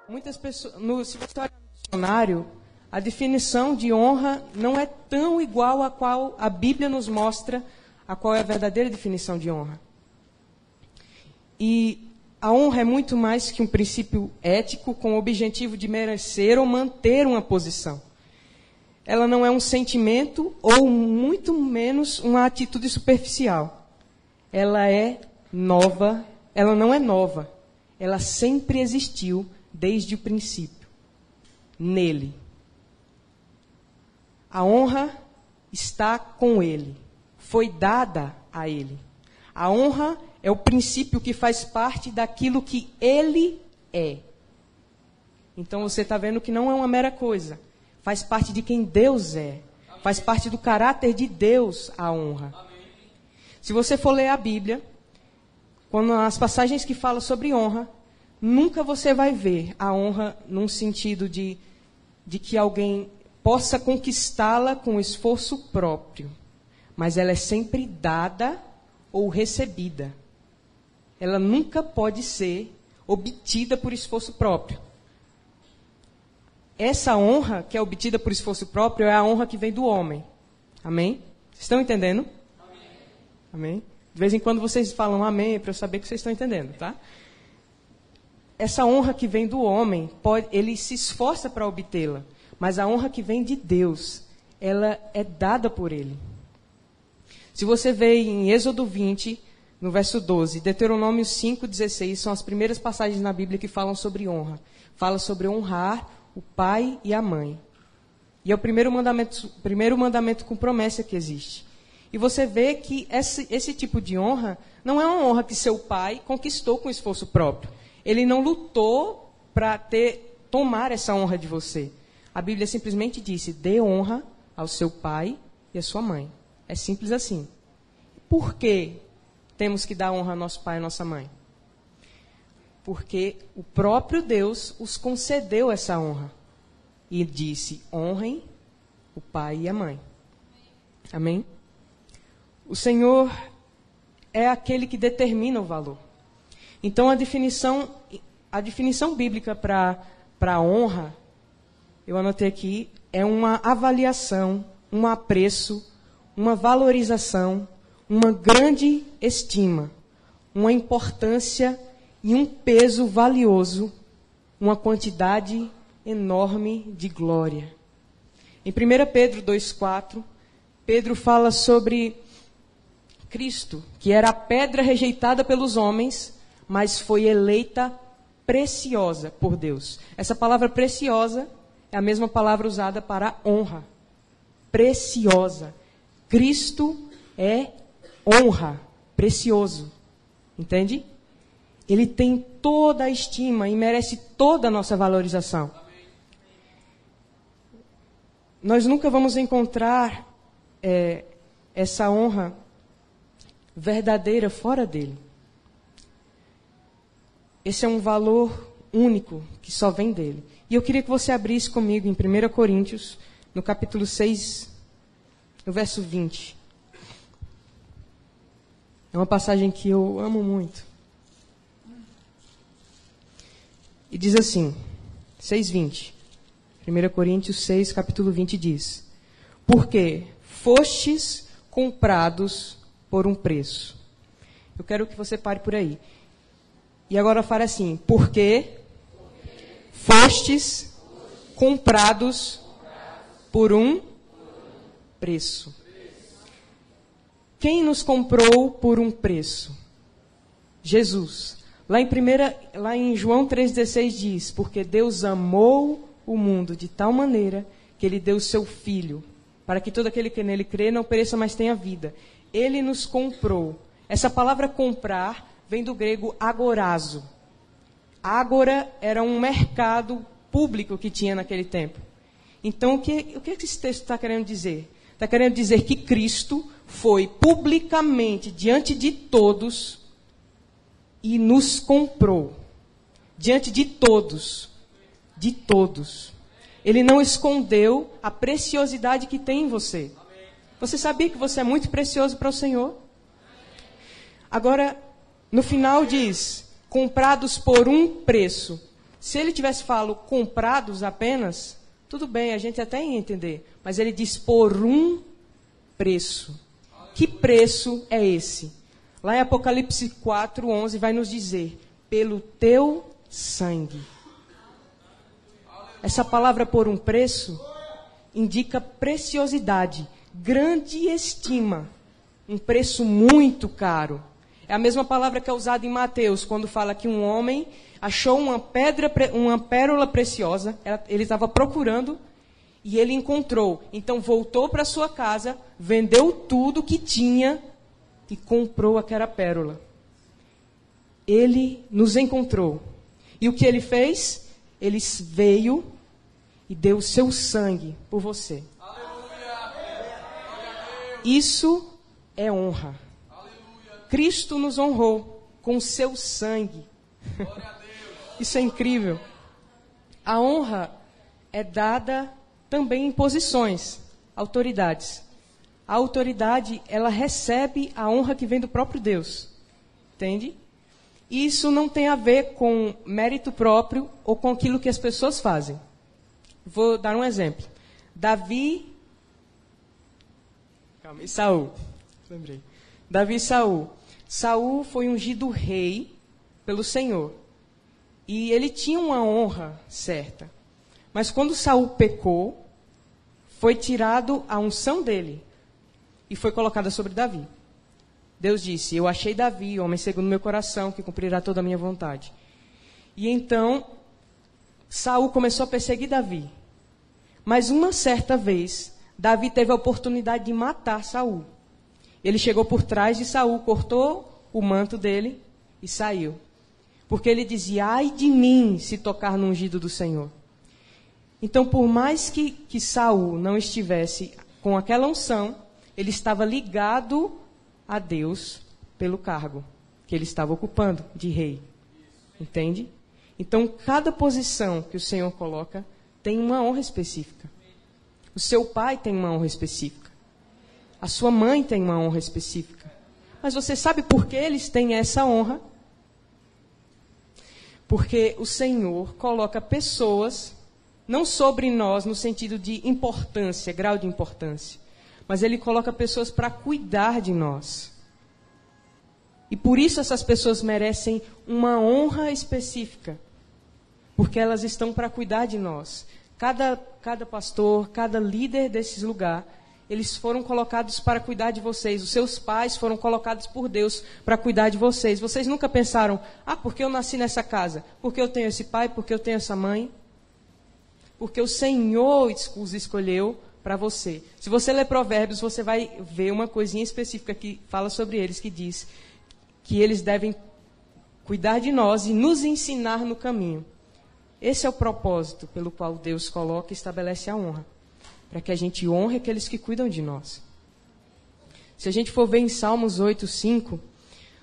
Muitas pessoas, se você olhar no dicionário, a definição de honra não é tão igual a qual a Bíblia nos mostra a qual é a verdadeira definição de honra. E a honra é muito mais que um princípio ético com o objetivo de merecer ou manter uma posição. Ela não é um sentimento ou muito menos uma atitude superficial. Ela é nova, ela não é nova. Ela sempre existiu desde o princípio. Nele. A honra está com ele. Foi dada a ele. A honra é o princípio que faz parte daquilo que ele é. Então você está vendo que não é uma mera coisa. Faz parte de quem Deus é. Faz parte do caráter de Deus a honra. Se você for ler a Bíblia, quando as passagens que falam sobre honra, nunca você vai ver a honra num sentido de que alguém possa conquistá-la com esforço próprio. Mas ela é sempre dada ou recebida. Ela nunca pode ser obtida por esforço próprio. Essa honra que é obtida por esforço próprio é a honra que vem do homem. Amém? Vocês estão entendendo? Amém. Amém? De vez em quando vocês falam amém para eu saber que vocês estão entendendo, tá? Essa honra que vem do homem, ele se esforça para obtê-la. Mas a honra que vem de Deus, ela é dada por ele. Se você vê em Êxodo 20, no verso 12, Deuteronômio 5, 16, são as primeiras passagens na Bíblia que falam sobre honra. Fala sobre honrar o pai e a mãe. E é o primeiro mandamento com promessa que existe. E você vê que esse tipo de honra não é uma honra que seu pai conquistou com esforço próprio. Ele não lutou para tomar essa honra de você. A Bíblia simplesmente disse, dê honra ao seu pai e à sua mãe. É simples assim. Por que temos que dar honra ao nosso pai e à nossa mãe? Porque o próprio Deus os concedeu essa honra. E disse, honrem o pai e a mãe. Amém? O Senhor é aquele que determina o valor. Então, a definição bíblica para a honra, eu anotei aqui, é uma avaliação, um apreço, uma valorização, uma grande estima, uma importância e um peso valioso, uma quantidade enorme de glória. Em 1 Pedro 2,4, Pedro fala sobre Cristo, que era a pedra rejeitada pelos homens, mas foi eleita preciosa por Deus. Essa palavra preciosa é a mesma palavra usada para honra. Preciosa. Cristo é honra, precioso. Entende? Ele tem toda a estima e merece toda a nossa valorização. Nós nunca vamos encontrar essa honra verdadeira fora dele. Esse é um valor único que só vem dele. E eu queria que você abrisse comigo em 1 Coríntios, no capítulo 6, no verso 20. É uma passagem que eu amo muito. E diz assim, 6:20. 1 Coríntios 6, capítulo 20 diz: porque fostes comprados por um preço. Eu quero que você pare por aí. E agora fale assim, porque fostes comprados por um preço. Quem nos comprou por um preço? Jesus. Lá em João 3,16 diz, porque Deus amou o mundo de tal maneira que Ele deu o seu Filho, para que todo aquele que nele crê não pereça, mas tenha vida. Ele nos comprou. Essa palavra comprar vem do grego agorazo. Ágora era um mercado público que tinha naquele tempo. Então, o que esse texto está querendo dizer? Está querendo dizer que Cristo foi publicamente diante de todos e nos comprou. Diante de todos. De todos. Ele não escondeu a preciosidade que tem em você. Você sabia que você é muito precioso para o Senhor? Agora, no final diz, comprados por um preço. Se ele tivesse falado comprados apenas, tudo bem, a gente até ia entender. Mas ele diz por um preço. Que preço é esse? Lá em Apocalipse 4:11 vai nos dizer, pelo teu sangue. Essa palavra por um preço indica preciosidade, grande estima, um preço muito caro. É a mesma palavra que é usada em Mateus, quando fala que um homem achou uma pérola preciosa, ele estava procurando e ele encontrou. Então voltou para sua casa, vendeu tudo que tinha e comprou aquela pérola. Ele nos encontrou. E o que ele fez? Ele veio e deu o seu sangue por você. Isso é honra. Cristo nos honrou com o seu sangue. Isso é incrível. A honra é dada também em posições, autoridades. A autoridade, ela recebe a honra que vem do próprio Deus. Entende? Isso não tem a ver com mérito próprio ou com aquilo que as pessoas fazem. Vou dar um exemplo. Davi e Saul. Lembrei. Davi e Saul. Saul foi ungido rei pelo Senhor. E ele tinha uma honra certa. Mas quando Saul pecou, foi tirado a unção dele e foi colocada sobre Davi. Deus disse, eu achei Davi, homem segundo meu coração, que cumprirá toda a minha vontade. E então, Saul começou a perseguir Davi. Mas uma certa vez, Davi teve a oportunidade de matar Saul. Ele chegou por trás de Saul, cortou o manto dele e saiu. Porque ele dizia, ai de mim se tocar no ungido do Senhor. Então, por mais que Saul não estivesse com aquela unção, ele estava ligado a Deus pelo cargo que ele estava ocupando de rei. Entende? Então, cada posição que o Senhor coloca tem uma honra específica. O seu pai tem uma honra específica. A sua mãe tem uma honra específica. Mas você sabe por que eles têm essa honra? Porque o Senhor coloca pessoas, não sobre nós no sentido de importância, grau de importância, mas Ele coloca pessoas para cuidar de nós. E por isso essas pessoas merecem uma honra específica, porque elas estão para cuidar de nós. Cada pastor, cada líder desse lugar, eles foram colocados para cuidar de vocês. Os seus pais foram colocados por Deus para cuidar de vocês. Vocês nunca pensaram, porque eu nasci nessa casa? Porque eu tenho esse pai? Porque eu tenho essa mãe? Porque o Senhor os escolheu para você. Se você ler Provérbios, você vai ver uma coisinha específica que fala sobre eles, que diz que eles devem cuidar de nós e nos ensinar no caminho. Esse é o propósito pelo qual Deus coloca e estabelece a honra. Para que a gente honre aqueles que cuidam de nós. Se a gente for ver em Salmos 8:5,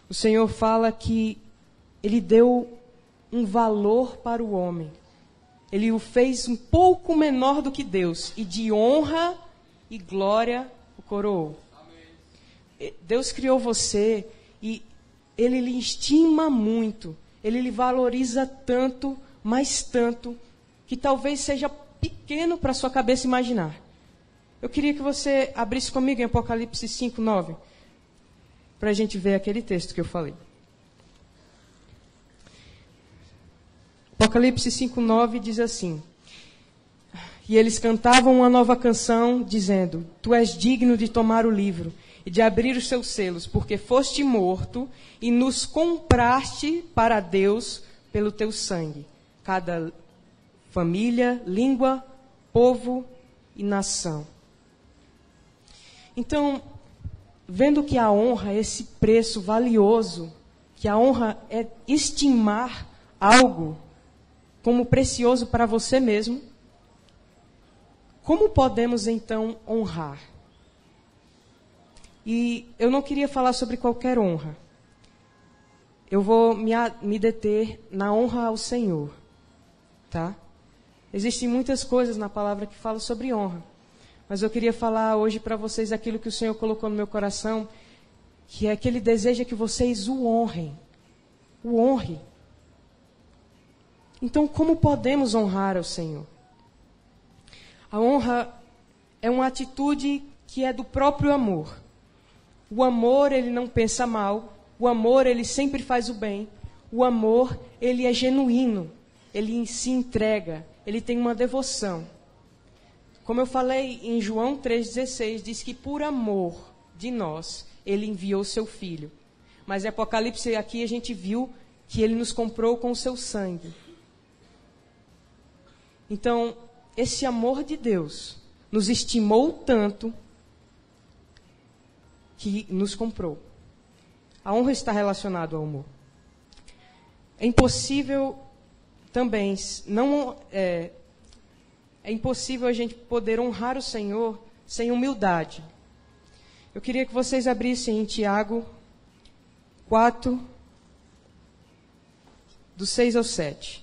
o Senhor fala que Ele deu um valor para o homem. Ele o fez um pouco menor do que Deus, e de honra e glória o coroou. Amém. Deus criou você e Ele lhe estima muito. Ele lhe valoriza tanto, mas tanto, que talvez seja pequeno para a sua cabeça imaginar. Eu queria que você abrisse comigo em Apocalipse 5:9, para a gente ver aquele texto que eu falei. Apocalipse 5:9 diz assim, e eles cantavam uma nova canção, dizendo, tu és digno de tomar o livro e de abrir os seus selos, porque foste morto e nos compraste para Deus pelo teu sangue. Cada família, língua, povo e nação. Então, vendo que a honra é esse preço valioso, que a honra é estimar algo como precioso para você mesmo, como podemos então honrar? E eu não queria falar sobre qualquer honra. Eu vou me deter na honra ao Senhor. Tá? Existem muitas coisas na palavra que falam sobre honra. Mas eu queria falar hoje para vocês aquilo que o Senhor colocou no meu coração, que é que Ele deseja que vocês o honrem. O honre. Então, como podemos honrar ao Senhor? A honra é uma atitude que é do próprio amor. O amor, ele não pensa mal. O amor, ele sempre faz o bem. O amor, ele é genuíno. Ele se entrega. Ele tem uma devoção. Como eu falei em João 3,16, diz que por amor de nós, ele enviou seu Filho. Mas em Apocalipse aqui a gente viu que ele nos comprou com o seu sangue. Então, esse amor de Deus nos estimou tanto que nos comprou. A honra está relacionada ao amor. É impossível também, é impossível a gente poder honrar o Senhor sem humildade. Eu queria que vocês abrissem em Tiago 4, do 6 ao 7.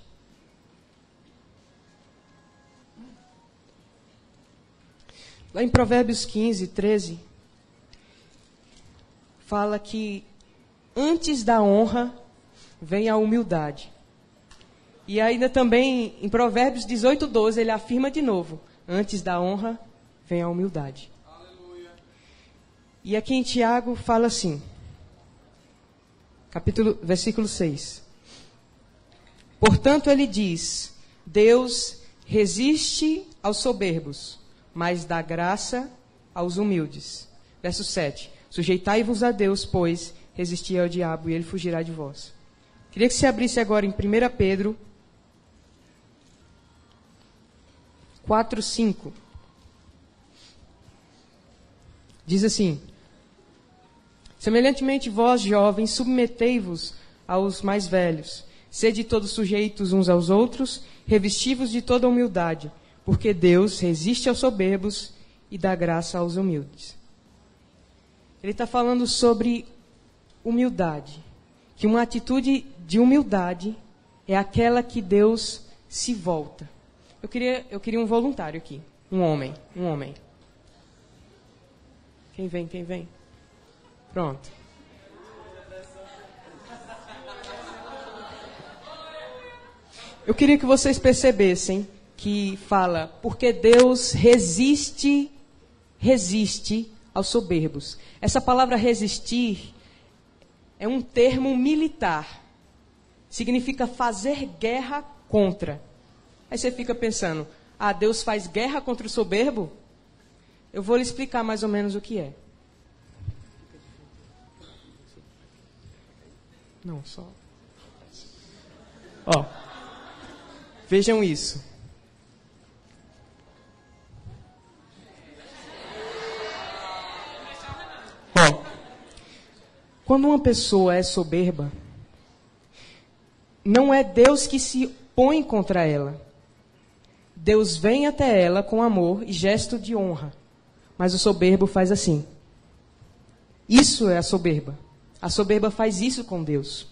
Lá em Provérbios 15, 13, fala que antes da honra vem a humildade. E ainda também em Provérbios 18, 12, ele afirma de novo, antes da honra vem a humildade. Aleluia. E aqui em Tiago fala assim, versículo 6. Portanto, ele diz, Deus resiste aos soberbos, mas dá graça aos humildes. Verso 7. Sujeitai-vos a Deus, pois resisti ao diabo e ele fugirá de vós. Queria que você abrisse agora em 1 Pedro 4, 5. Diz assim, semelhantemente vós, jovens, submetei-vos aos mais velhos. Sede todos sujeitos uns aos outros, revesti-vos de toda humildade, porque Deus resiste aos soberbos e dá graça aos humildes. Ele está falando sobre humildade, que uma atitude de humildade é aquela que Deus se volta. Eu queria um voluntário aqui, um homem. Quem vem? Pronto. Eu queria que vocês percebessem que fala, porque Deus resiste aos soberbos. Essa palavra resistir é um termo militar. Significa fazer guerra contra. Aí você fica pensando, Deus faz guerra contra o soberbo? Eu vou lhe explicar mais ou menos o que é. Não, só... Vejam isso. Quando uma pessoa é soberba, não é Deus que se põe contra ela. Deus vem até ela com amor e gesto de honra. Mas o soberbo faz assim. Isso é a soberba. A soberba faz isso com Deus.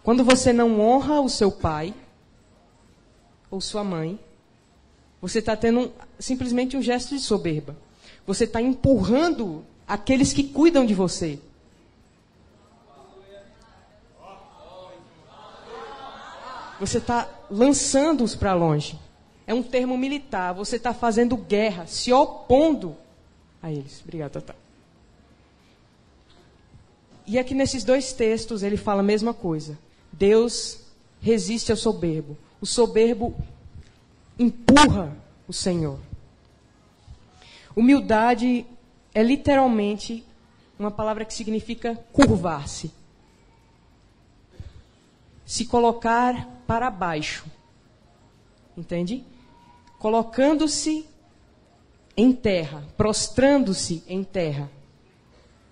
Quando você não honra o seu pai ou sua mãe, você está tendo simplesmente um gesto de soberba. Você está empurrando aqueles que cuidam de você. Você está lançando-os para longe. É um termo militar. Você está fazendo guerra, se opondo a eles. Obrigado, Tata. E aqui nesses dois textos ele fala a mesma coisa. Deus resiste ao soberbo. O soberbo empurra o Senhor. Humildade é literalmente uma palavra que significa curvar-se. Se colocar para baixo. Entende? Colocando-se em terra, prostrando-se em terra.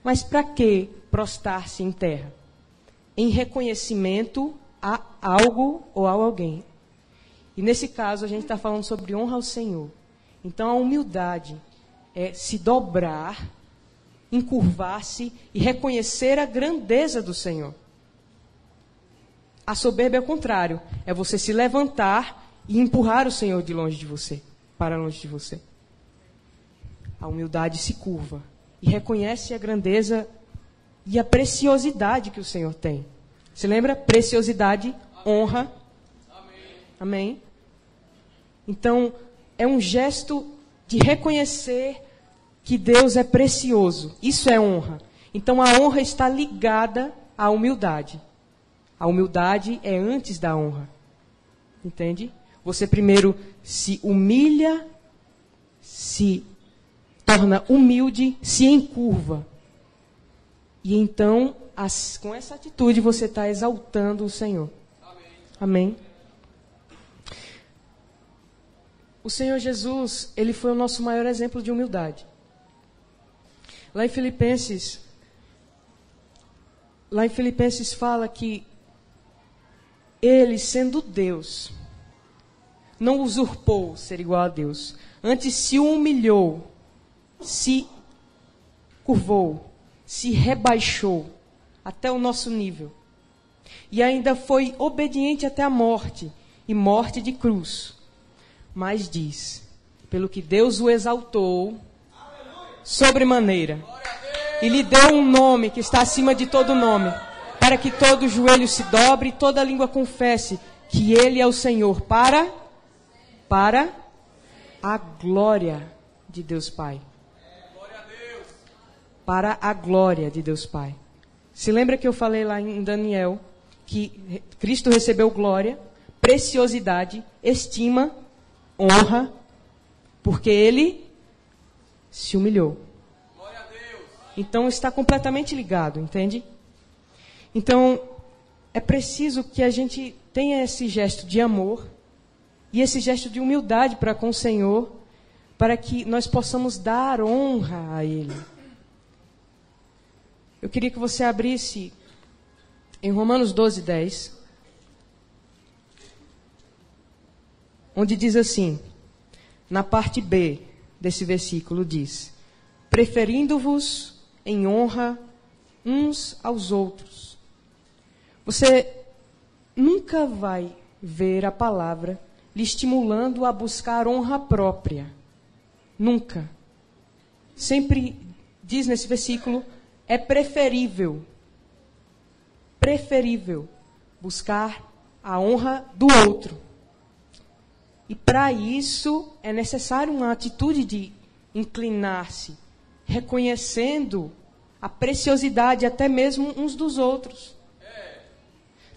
Mas para que prostrar-se em terra? Em reconhecimento a algo ou a alguém. E nesse caso a gente está falando sobre honra ao Senhor. Então a humildade é se dobrar, encurvar-se e reconhecer a grandeza do Senhor. A soberba é o contrário. É você se levantar e empurrar o Senhor de longe de você, para longe de você. A humildade se curva e reconhece a grandeza e a preciosidade que o Senhor tem. Se lembra? Preciosidade, honra. Amém? Então, é um gesto de reconhecer que Deus é precioso. Isso é honra. Então, a honra está ligada à humildade. A humildade é antes da honra. Entende? Você primeiro se humilha, se torna humilde, se encurva. E então, com essa atitude, você está exaltando o Senhor. Amém? O Senhor Jesus, Ele foi o nosso maior exemplo de humildade. Lá em Filipenses fala que Ele, sendo Deus, não usurpou ser igual a Deus. Antes se humilhou, se curvou, se rebaixou até o nosso nível. E ainda foi obediente até a morte, e morte de cruz. Mas diz, pelo que Deus o exaltou, sobremaneira, e lhe deu um nome que está acima de todo nome, para que todo joelho se dobre e toda língua confesse que Ele é o Senhor, para a glória de Deus Pai. Para a glória de Deus Pai. Se lembra que eu falei lá em Daniel que Cristo recebeu glória, preciosidade, estima, honra, porque Ele se humilhou. Então está completamente ligado, entende? Então é preciso que a gente tenha esse gesto de amor e esse gesto de humildade para com o Senhor, para que nós possamos dar honra a Ele. Eu queria que você abrisse em Romanos 12:10, onde diz assim, na parte B desse versículo diz, preferindo-vos em honra uns aos outros. Você nunca vai ver a palavra lhe estimulando a buscar honra própria. Nunca. Sempre diz nesse versículo, é preferível buscar a honra do outro. E para isso é necessário uma atitude de inclinar-se, reconhecendo a preciosidade até mesmo uns dos outros.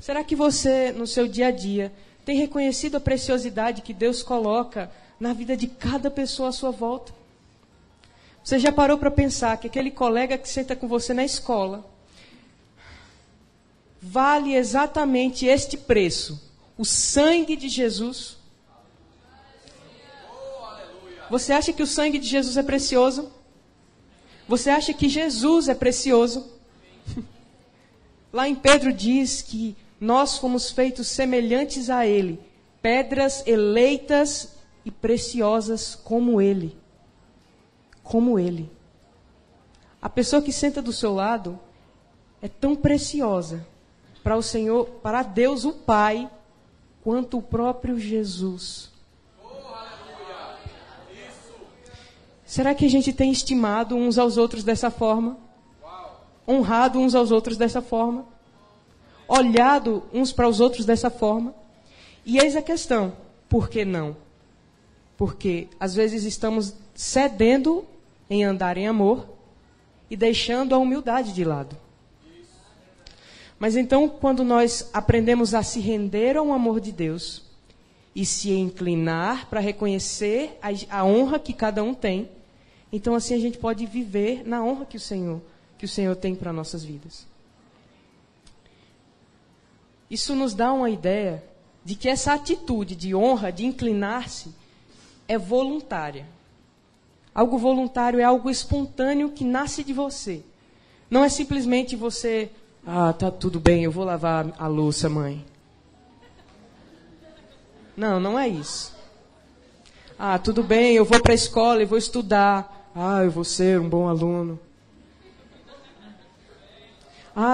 Será que você, no seu dia a dia, tem reconhecido a preciosidade que Deus coloca na vida de cada pessoa à sua volta? Você já parou para pensar que aquele colega que senta com você na escola vale exatamente este preço, o sangue de Jesus? Você acha que o sangue de Jesus é precioso? Você acha que Jesus é precioso? Lá em Pedro diz que nós fomos feitos semelhantes a Ele, pedras eleitas e preciosas como Ele. Como Ele. A pessoa que senta do seu lado é tão preciosa para o Senhor, para Deus o Pai, quanto o próprio Jesus. Será que a gente tem estimado uns aos outros dessa forma? Honrado uns aos outros dessa forma? Olhado uns para os outros dessa forma? E eis a questão, por que não? Porque às vezes estamos cedendo em andar em amor e deixando a humildade de lado. Mas então, quando nós aprendemos a se render ao amor de Deus e se inclinar para reconhecer a honra que cada um tem, então assim a gente pode viver na honra que o Senhor tem para nossas vidas. Isso nos dá uma ideia de que essa atitude de honra, de inclinar-se, é voluntária. Algo voluntário é algo espontâneo que nasce de você. Não é simplesmente você, tá tudo bem, eu vou lavar a louça, mãe. Não é isso. Tudo bem, eu vou para a escola e vou estudar. Eu vou ser um bom aluno.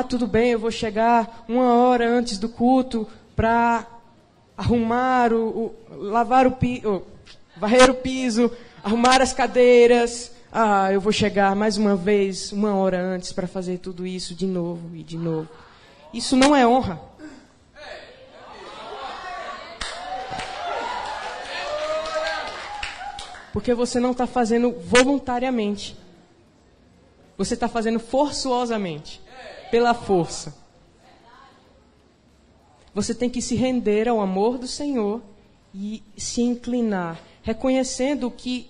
Tudo bem, eu vou chegar 1 hora antes do culto para arrumar, varrer o piso, arrumar as cadeiras. Eu vou chegar mais uma vez, 1 hora antes para fazer tudo isso de novo e de novo. Isso não é honra. Porque você não está fazendo voluntariamente. Você está fazendo forçosamente, pela força. Você tem que se render ao amor do Senhor e se inclinar, reconhecendo que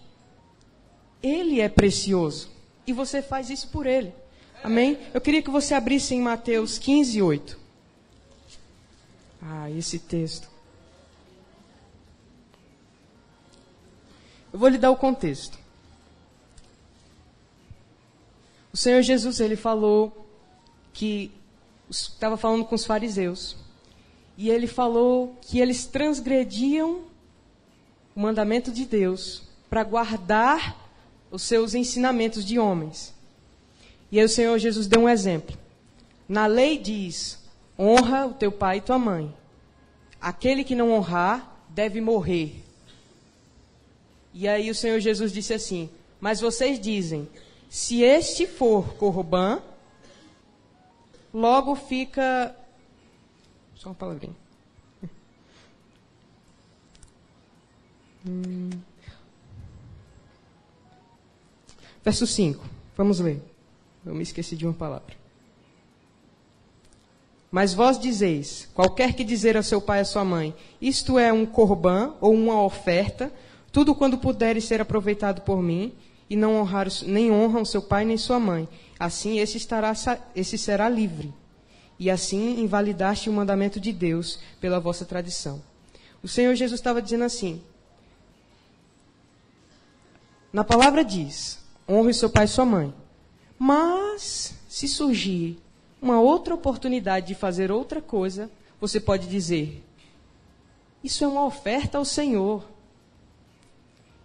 Ele é precioso. E você faz isso por Ele. Amém? Eu queria que você abrisse em Mateus 15, 8. Esse texto. Eu vou lhe dar o contexto. O Senhor Jesus, ele falou que estava falando com os fariseus. E ele falou que eles transgrediam o mandamento de Deus para guardar os seus ensinamentos de homens. E aí o Senhor Jesus deu um exemplo. Na lei diz, honra o teu pai e tua mãe. Aquele que não honrar deve morrer. E aí o Senhor Jesus disse assim, mas vocês dizem, se este for Corbã, logo fica... Só uma palavrinha. Verso 5. Vamos ler. Eu me esqueci de uma palavra. Mas vós dizeis, qualquer que dizer a seu pai e a sua mãe, isto é um Corbã ou uma oferta, tudo quando puderes ser aproveitado por mim, e não honrar, nem honram seu pai nem sua mãe. Assim esse será livre. E assim invalidaste o mandamento de Deus pela vossa tradição. O Senhor Jesus estava dizendo assim. Na palavra diz, honre seu pai e sua mãe. Mas, se surgir uma outra oportunidade de fazer outra coisa, você pode dizer, isso é uma oferta ao Senhor.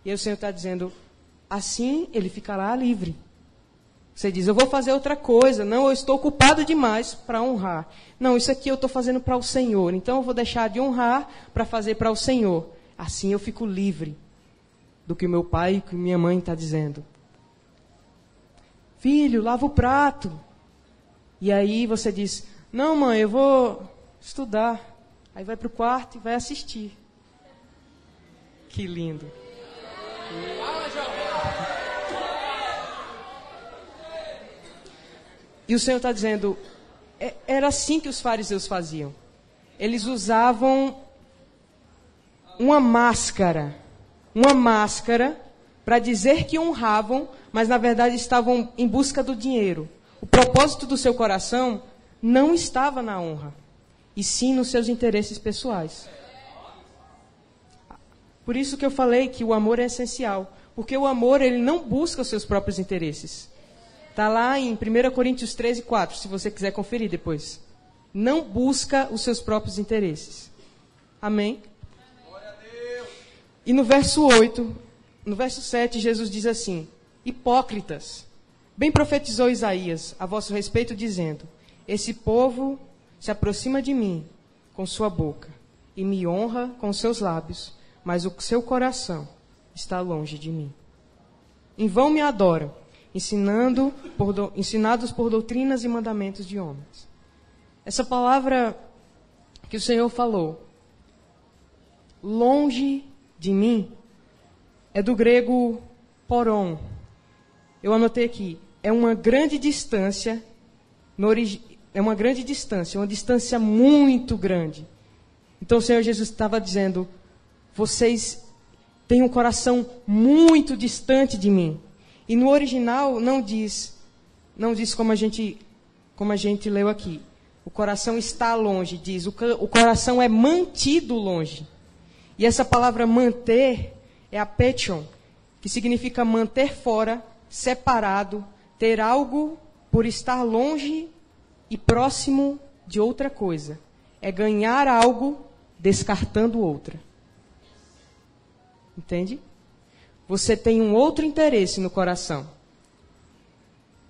E aí o Senhor está dizendo, assim ele ficará livre. Você diz, eu vou fazer outra coisa. Não, eu estou ocupado demais para honrar. Não, isso aqui eu estou fazendo para o Senhor. Então eu vou deixar de honrar para fazer para o Senhor. Assim eu fico livre do que meu pai e minha mãe está dizendo. Filho, lava o prato. E aí você diz, não mãe, eu vou estudar. Aí vai para o quarto e vai assistir. Que lindo. E o Senhor está dizendo, era assim que os fariseus faziam. Eles usavam uma máscara para dizer que honravam, mas na verdade estavam em busca do dinheiro. O propósito do seu coração não estava na honra, e sim nos seus interesses pessoais. Por isso que eu falei que o amor é essencial, porque o amor ele não busca os seus próprios interesses. Está lá em 1 Coríntios 13, 4, se você quiser conferir depois. Não busca os seus próprios interesses. Amém? Glória a Deus. E no verso 7, Jesus diz assim, hipócritas, bem profetizou Isaías a vosso respeito, dizendo, esse povo se aproxima de mim com sua boca e me honra com seus lábios, mas o seu coração está longe de mim. Em vão me adoram, ensinados por doutrinas e mandamentos de homens. Essa palavra que o Senhor falou, longe de mim, é do grego poron. Eu anotei aqui, é uma grande distância, uma distância muito grande. Então o Senhor Jesus estava dizendo, vocês têm um coração muito distante de mim. E no original não diz como a gente leu aqui. O coração está longe, diz. O coração é mantido longe. E essa palavra manter é apetion, que significa manter fora, separado, ter algo por estar longe e próximo de outra coisa. É ganhar algo descartando outra. Entende? Você tem um outro interesse no coração.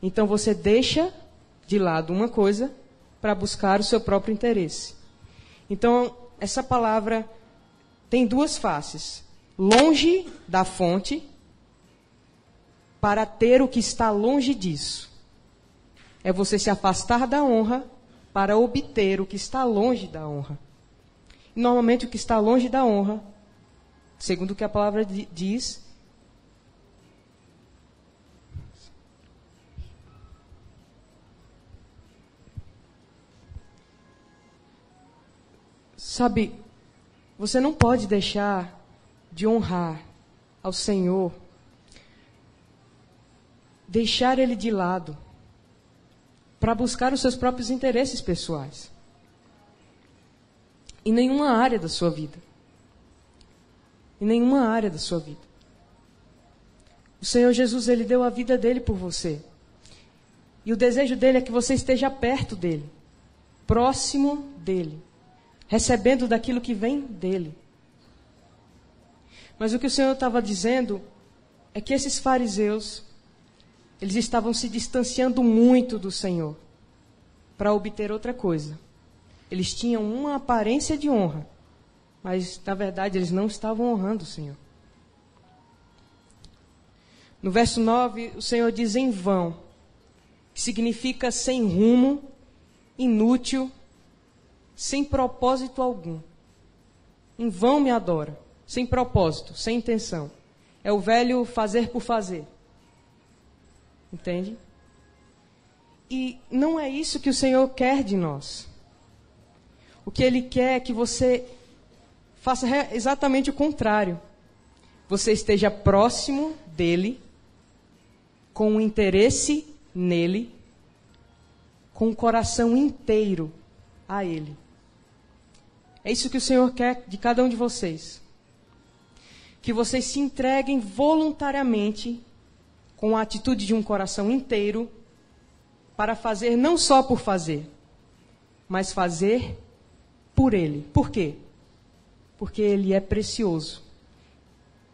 Então você deixa de lado uma coisa para buscar o seu próprio interesse. Então, essa palavra tem duas faces. Longe da fonte, para ter o que está longe disso. É você se afastar da honra para obter o que está longe da honra. E, normalmente o que está longe da honra, segundo o que a palavra diz, Sabe, você não pode deixar de honrar ao Senhor, deixar Ele de lado, para buscar os seus próprios interesses pessoais. Em nenhuma área da sua vida. Em nenhuma área da sua vida. O Senhor Jesus, Ele deu a vida dele por você. E o desejo dele é que você esteja perto dele, próximo dele, recebendo daquilo que vem dele. Mas o que o Senhor estava dizendo é que esses fariseus, eles estavam se distanciando muito do Senhor para obter outra coisa. Eles tinham uma aparência de honra, mas na verdade eles não estavam honrando o Senhor. No verso 9, o Senhor diz em vão, que significa sem rumo, inútil, sem propósito algum. Em vão me adora, sem propósito, sem intenção. É o velho fazer por fazer. Entende? E não é isso que o Senhor quer de nós. O que Ele quer é que você faça exatamente o contrário. Você esteja próximo dEle, com um interesse nele, com o coração inteiro a Ele. É isso que o Senhor quer de cada um de vocês. Que vocês se entreguem voluntariamente, com a atitude de um coração inteiro, para fazer não só por fazer, mas fazer por Ele. Por quê? Porque Ele é precioso.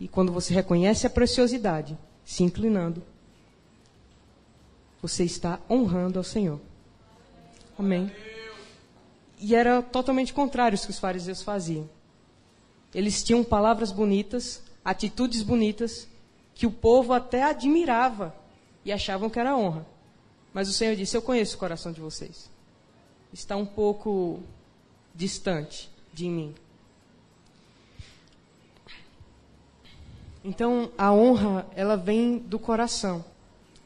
E quando você reconhece a preciosidade, se inclinando, você está honrando ao Senhor. Amém. E era totalmente contrário ao que os fariseus faziam. Eles tinham palavras bonitas, atitudes bonitas, que o povo até admirava e achavam que era honra. Mas o Senhor disse, eu conheço o coração de vocês. Está um pouco distante de mim. Então, a honra, ela vem do coração.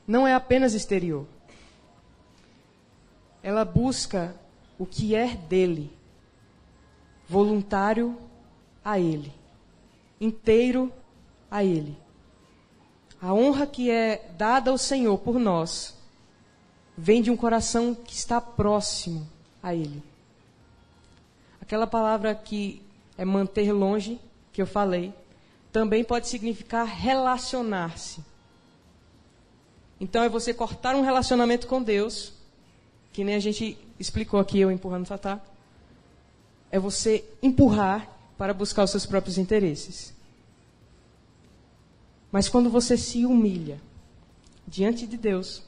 Não é apenas exterior. Ela busca o que é dele, voluntário a Ele, inteiro a Ele. A honra que é dada ao Senhor por nós, vem de um coração que está próximo a Ele. Aquela palavra que é manter longe, que eu falei, também pode significar relacionar-se. Então é você cortar um relacionamento com Deus, que nem a gente explicou aqui, eu empurrando o Tatá. É você empurrar para buscar os seus próprios interesses. Mas quando você se humilha diante de Deus,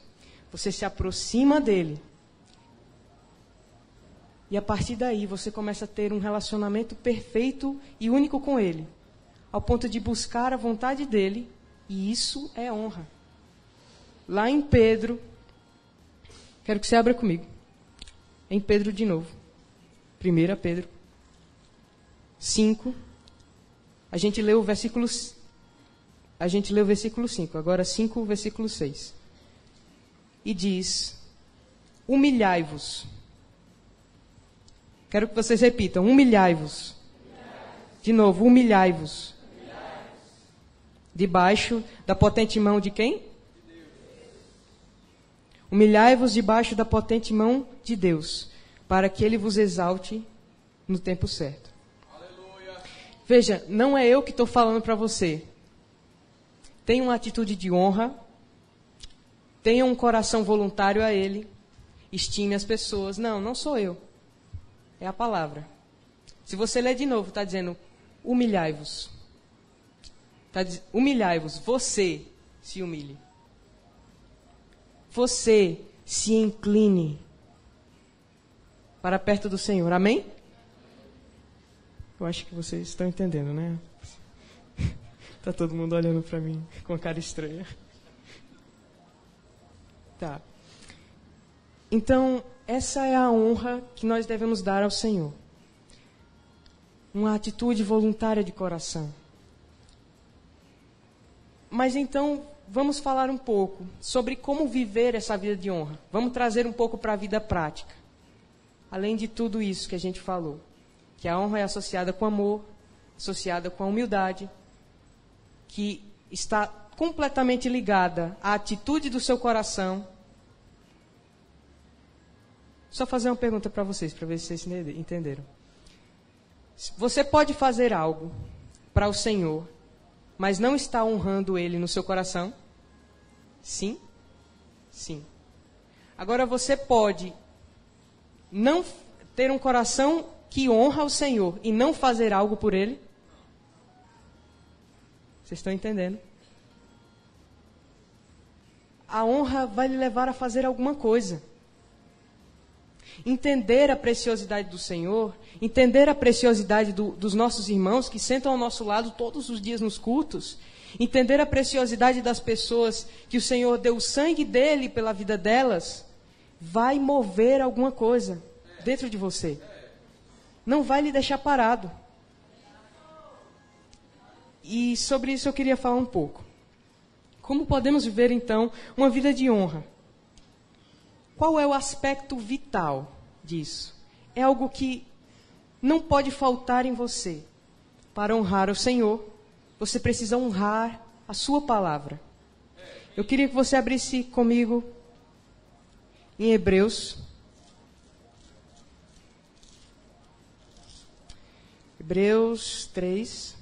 você se aproxima dEle. E a partir daí você começa a ter um relacionamento perfeito e único com Ele. Ao ponto de buscar a vontade dEle. E isso é honra. Lá em Pedro, quero que você abra comigo. Em Pedro de novo. 1 Pedro 5. A gente leu o versículo 5. Agora 5, versículo 6. E diz, humilhai-vos. Quero que vocês repitam, humilhai-vos. De novo, humilhai-vos. Debaixo da potente mão de quem? Humilhai-vos debaixo da potente mão de Deus, para que Ele vos exalte no tempo certo. Aleluia. Veja, não é eu que estou falando para você. Tenha uma atitude de honra, tenha um coração voluntário a Ele, estime as pessoas. Não, não sou eu. É a palavra. Se você ler de novo, está dizendo, humilhai-vos. Humilhai-vos, você se humilhe. Você se incline para perto do Senhor. Amém? Eu acho que vocês estão entendendo, né? Está todo mundo olhando para mim com a cara estranha. Tá. Então, essa é a honra que nós devemos dar ao Senhor. Uma atitude voluntária de coração. Mas então, vamos falar um pouco sobre como viver essa vida de honra. Vamos trazer um pouco para a vida prática. Além de tudo isso que a gente falou. que a honra é associada com amor, associada com a humildade, que está completamente ligada à atitude do seu coração. Só fazer uma pergunta para vocês, para ver se vocês entenderam. Você pode fazer algo para o Senhor, mas não está honrando Ele no seu coração? Sim? Sim. Agora você pode não ter um coração que honra o Senhor e não fazer algo por Ele? Vocês estão entendendo? A honra vai lhe levar a fazer alguma coisa. Entender a preciosidade do Senhor, entender a preciosidade dos nossos irmãos que sentam ao nosso lado todos os dias nos cultos, entender a preciosidade das pessoas que o Senhor deu o sangue dele pela vida delas, vai mover alguma coisa dentro de você. Não vai lhe deixar parado. E sobre isso eu queria falar um pouco. Como podemos viver, então, uma vida de honra? Qual é o aspecto vital disso? É algo que não pode faltar em você. Para honrar o Senhor, você precisa honrar a sua palavra. Eu queria que você abrisse comigo em Hebreus. Hebreus 3.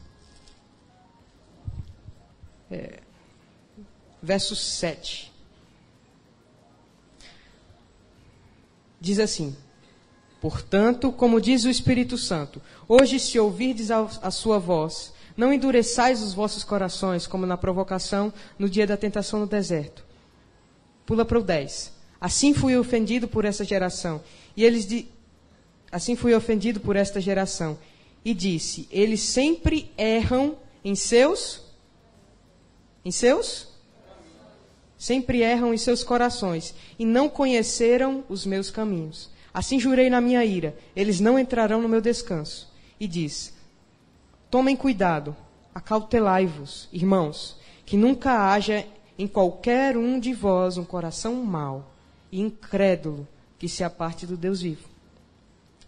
Verso 7. Diz assim: portanto, como diz o Espírito Santo, hoje se ouvirdes a sua voz, não endureçais os vossos corações, como na provocação no dia da tentação no deserto. Pula para o 10. Assim fui ofendido por esta geração. Assim fui ofendido por esta geração. E disse, eles sempre erram em seus? Sempre erram em seus corações, e não conheceram os meus caminhos. Assim jurei na minha ira, eles não entrarão no meu descanso. E diz, tomem cuidado, acautelai-vos, irmãos, que nunca haja em qualquer um de vós um coração mau e incrédulo que se aparte do Deus vivo.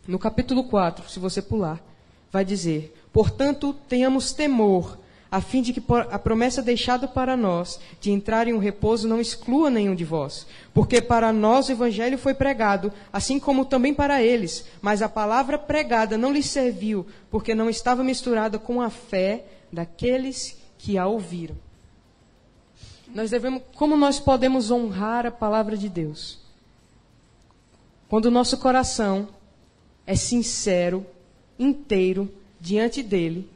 No capítulo 4, se você pular, vai dizer, portanto, tenhamos temor, a fim de que a promessa deixada para nós de entrar em um repouso não exclua nenhum de vós. Porque para nós o Evangelho foi pregado, assim como também para eles. Mas a palavra pregada não lhes serviu, porque não estava misturada com a fé daqueles que a ouviram. Como nós podemos honrar a palavra de Deus? Quando o nosso coração é sincero, inteiro, diante dele,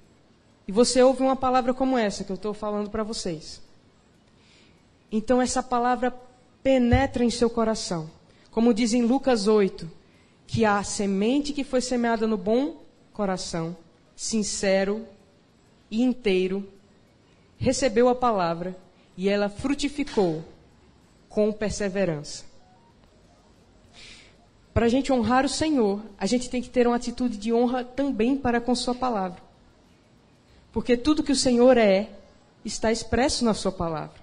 e você ouve uma palavra como essa que eu estou falando para vocês. Então essa palavra penetra em seu coração. Como diz em Lucas 8, que a semente que foi semeada no bom coração, sincero e inteiro, recebeu a palavra e ela frutificou com perseverança. Para a gente honrar o Senhor, a gente tem que ter uma atitude de honra também para com sua palavra. Porque tudo que o Senhor é, está expresso na sua palavra.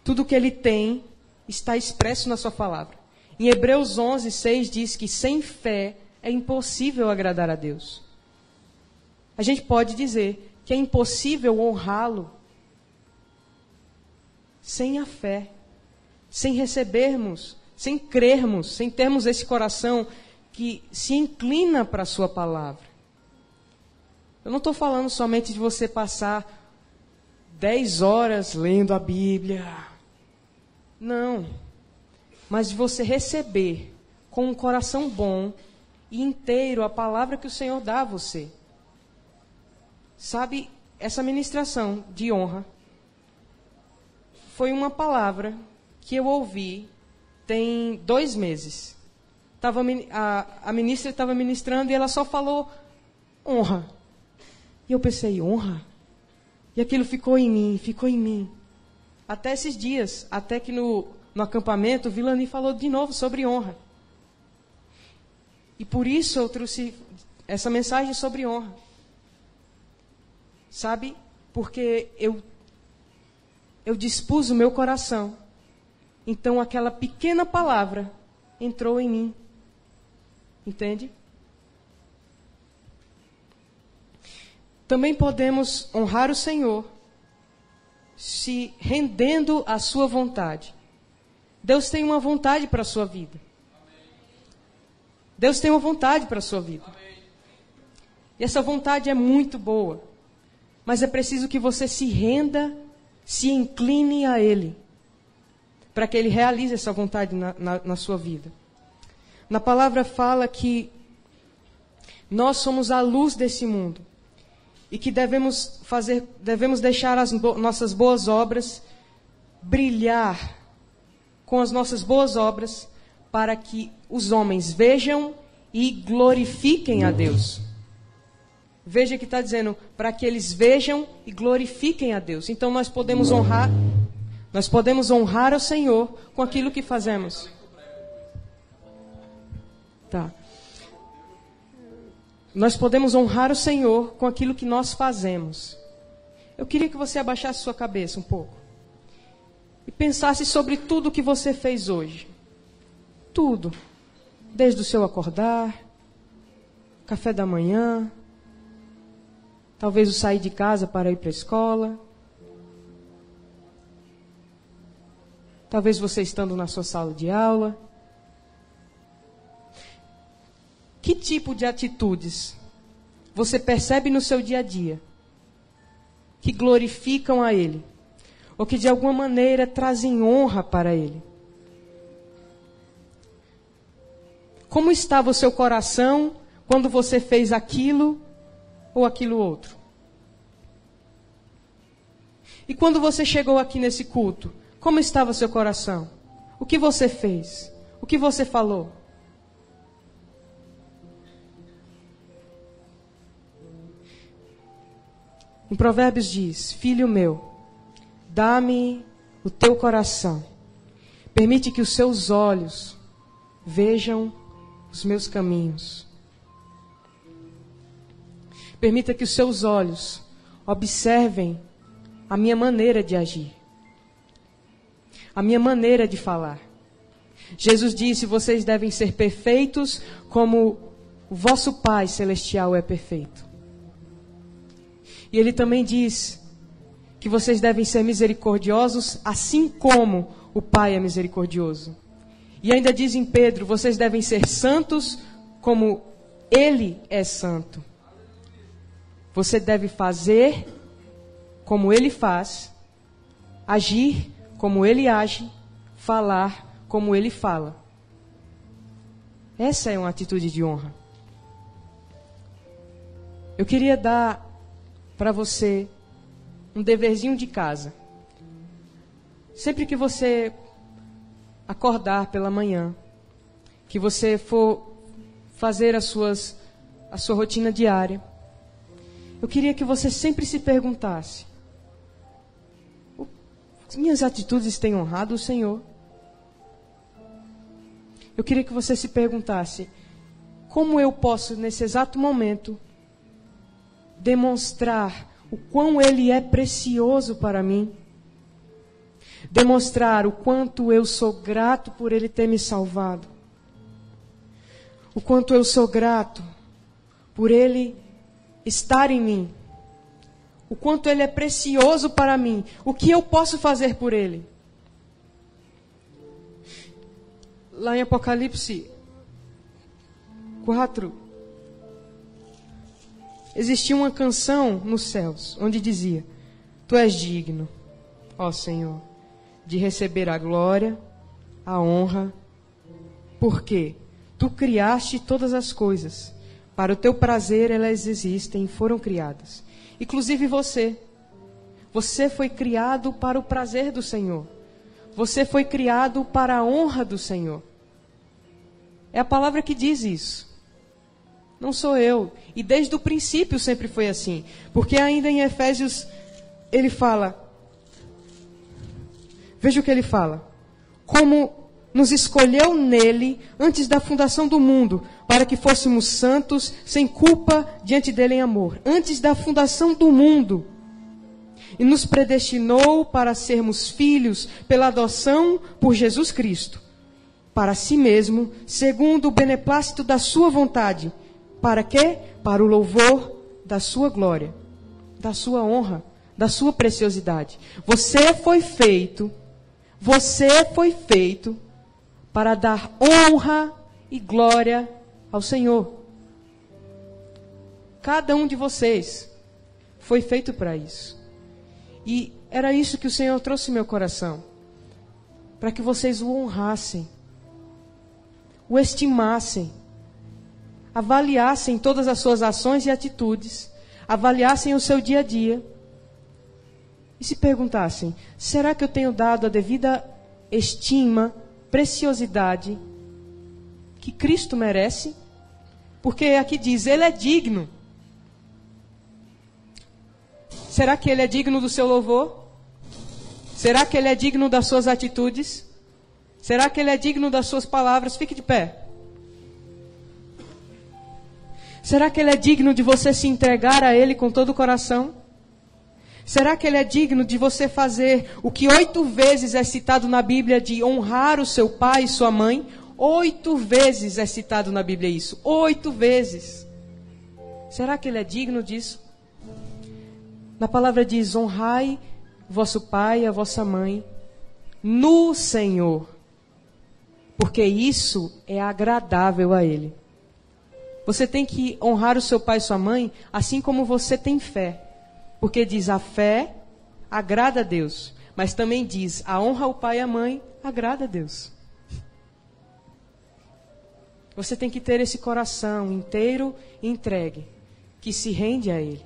Tudo que Ele tem, está expresso na sua palavra. Em Hebreus 11, 6 diz que sem fé é impossível agradar a Deus. A gente pode dizer que é impossível honrá-lo sem a fé, sem recebermos, sem crermos, sem termos esse coração que se inclina para a sua palavra. Eu não estou falando somente de você passar 10 horas lendo a Bíblia. Não. Mas de você receber com um coração bom e inteiro a palavra que o Senhor dá a você. Sabe, essa ministração de honra foi uma palavra que eu ouvi tem 2 meses. A ministra estava ministrando e ela só falou honra. E eu pensei, honra? E aquilo ficou em mim. Até esses dias, até que no acampamento, o Vilani falou de novo sobre honra. E por isso eu trouxe essa mensagem sobre honra. Sabe? Porque eu dispus o meu coração. Então aquela pequena palavra entrou em mim. Entende? também podemos honrar o Senhor se rendendo à sua vontade. Deus tem uma vontade para a sua vida. Deus tem uma vontade para a sua vida. E essa vontade é muito boa. Mas é preciso que você se renda, se incline a Ele, para que Ele realize essa vontade na sua vida. Na palavra fala que nós somos a luz desse mundo. E que devemos deixar as nossas boas obras brilhar com as nossas boas obras, para que os homens vejam e glorifiquem a Deus. Veja que está dizendo, para que eles vejam e glorifiquem a Deus. Então nós podemos honrar ao Senhor com aquilo que fazemos. Tá. Nós podemos honrar o Senhor com aquilo que nós fazemos. Eu queria que você abaixasse sua cabeça um pouco e pensasse sobre tudo que você fez hoje. Tudo. Desde o seu acordar, café da manhã, talvez o sair de casa para ir para a escola, talvez você estando na sua sala de aula. Que tipo de atitudes você percebe no seu dia a dia que glorificam a Ele? Ou que de alguma maneira trazem honra para Ele? Como estava o seu coração quando você fez aquilo ou aquilo outro? E quando você chegou aqui nesse culto, como estava o seu coração? O que você fez? O que você falou? Em Provérbios diz: Filho meu, dá-me o teu coração. Permite que os seus olhos vejam os meus caminhos. Permita que os seus olhos observem a minha maneira de agir, a minha maneira de falar. Jesus disse: vocês devem ser perfeitos como o vosso Pai Celestial é perfeito. E Ele também diz que vocês devem ser misericordiosos assim como o Pai é misericordioso. E ainda diz em Pedro: vocês devem ser santos como Ele é santo. Você deve fazer como Ele faz, agir como Ele age, falar como Ele fala. Essa é uma atitude de honra. Eu queria dar para você um deverzinho de casa. Sempre que você acordar pela manhã, que você for fazer a sua rotina diária, eu queria que você sempre se perguntasse: minhas atitudes têm honrado o Senhor? Eu queria que você se perguntasse: como eu posso, nesse exato momento, demonstrar o quão Ele é precioso para mim? Demonstrar o quanto eu sou grato por Ele ter me salvado. O quanto eu sou grato por Ele estar em mim. O quanto Ele é precioso para mim. O que eu posso fazer por Ele? Lá em Apocalipse 4, existia uma canção nos céus, onde dizia: Tu és digno, ó Senhor, de receber a glória, a honra, porque Tu criaste todas as coisas, para o Teu prazer elas existem e foram criadas. Inclusive você. Você foi criado para o prazer do Senhor. Você foi criado para a honra do Senhor. É a palavra que diz isso. Não sou eu. E desde o princípio sempre foi assim. Porque ainda em Efésios ele fala, veja o que ele fala: como nos escolheu nele antes da fundação do mundo, para que fôssemos santos, sem culpa diante dele em amor. Antes da fundação do mundo. E nos predestinou para sermos filhos pela adoção por Jesus Cristo, para si mesmo, segundo o beneplácito da sua vontade. Para quê? Para o louvor da sua glória. da sua honra, da sua preciosidade. Você foi feito para dar honra e glória ao Senhor. Cada um de vocês foi feito para isso. E era isso que o Senhor trouxe em meu coração. Para que vocês o honrassem, o estimassem, avaliassem todas as suas ações e atitudes, avaliassem o seu dia a dia e se perguntassem: será que eu tenho dado a devida estima, preciosidade que Cristo merece? Porque aqui diz, Ele é digno. Será que Ele é digno do seu louvor? Será que Ele é digno das suas atitudes? Será que Ele é digno das suas palavras? Fique de pé. Será que Ele é digno de você se entregar a Ele com todo o coração? Será que Ele é digno de você fazer o que 8 vezes é citado na Bíblia, de honrar o seu pai e sua mãe? 8 vezes é citado na Bíblia isso. 8 vezes. Será que Ele é digno disso? Na palavra diz: honrai vosso pai e a vossa mãe no Senhor, porque isso é agradável a Ele. Você tem que honrar o seu pai e sua mãe, assim como você tem fé. Porque diz, a fé agrada a Deus. Mas também diz, a honra ao pai e à mãe agrada a Deus. Você tem que ter esse coração inteiro entregue, que se rende a Ele.